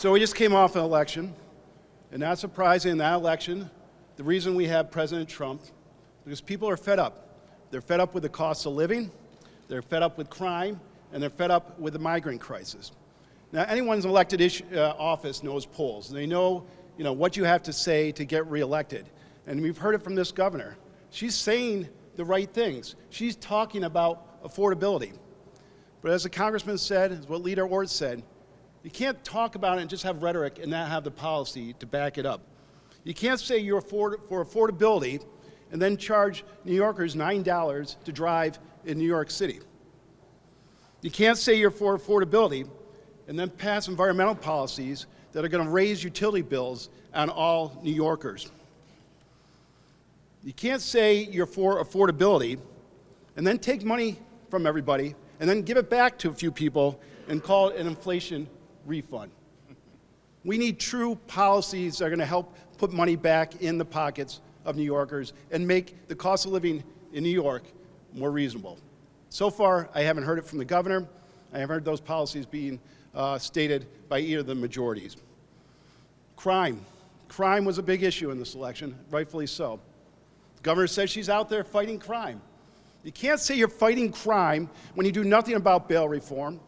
So we just came off an election, and not surprising, in that election, the reason we have President Trump, because people are fed up. They're fed up with the cost of living, they're fed up with crime, and they're fed up with the migrant crisis. Now, anyone's elected office knows polls. They know, what you have to say to get reelected. And we've heard it from this governor. She's saying the right things. She's talking about affordability. But as the congressman said, as what Leader Ort said, you can't talk about it and just have rhetoric and not have the policy to back it up. You can't say you're for affordability and then charge New Yorkers $9 to drive in New York City. You can't say you're for affordability and then pass environmental policies that are going to raise utility bills on all New Yorkers. You can't say you're for affordability and then take money from everybody and then give it back to a few people and call it an inflation refund. We need true policies that are going to help put money back in the pockets of New Yorkers and make the cost of living in New York more reasonable. So far, I haven't heard it from the governor. I haven't heard those policies being stated by either of the majorities. Crime. Crime was a big issue in this election, rightfully so. The governor says she's out there fighting crime. You can't say you're fighting crime when you do nothing about bail reform,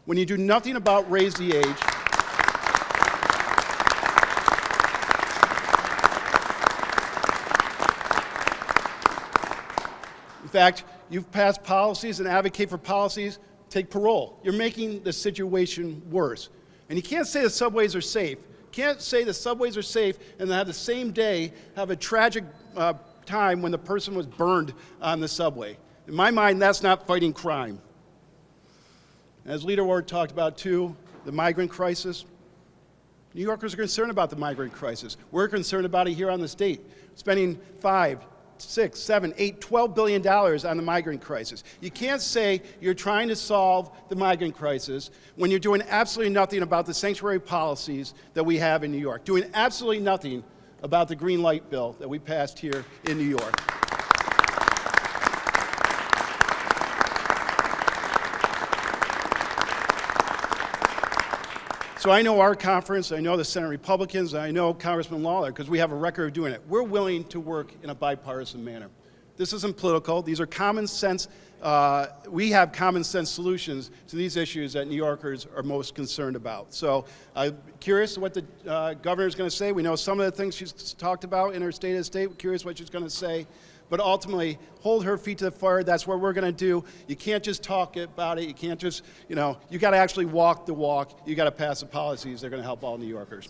when you do nothing about raise the age. In fact, you've passed policies and advocate for policies, take parole. You're making the situation worse. And you can't say the subways are safe. You can't say the subways are safe and then have the same day have a tragic time when the person was burned on the subway. In my mind, that's not fighting crime. As Leader Ward talked about too, the migrant crisis. New Yorkers are concerned about the migrant crisis. We're concerned about it here on the state, spending $5, $6, $7, $8, $12 billion on the migrant crisis. You can't say you're trying to solve the migrant crisis when you're doing absolutely nothing about the sanctuary policies that we have in New York, doing absolutely nothing about the green light bill that we passed here in New York. So I know our conference, I know the Senate Republicans, I know Congressman Lawler, because we have a record of doing it. We're willing to work in a bipartisan manner. This isn't political. These are common sense. We have common sense solutions to these issues that New Yorkers are most concerned about. So I'm curious what the governor is going to say. We know some of the things she's talked about in her State of the State. We're curious what she's going to say. But ultimately, hold her feet to the fire. That's what we're going to do. You can't just talk about it. You can't just, you got to actually walk the walk. You got to pass the policies that are going to help all New Yorkers.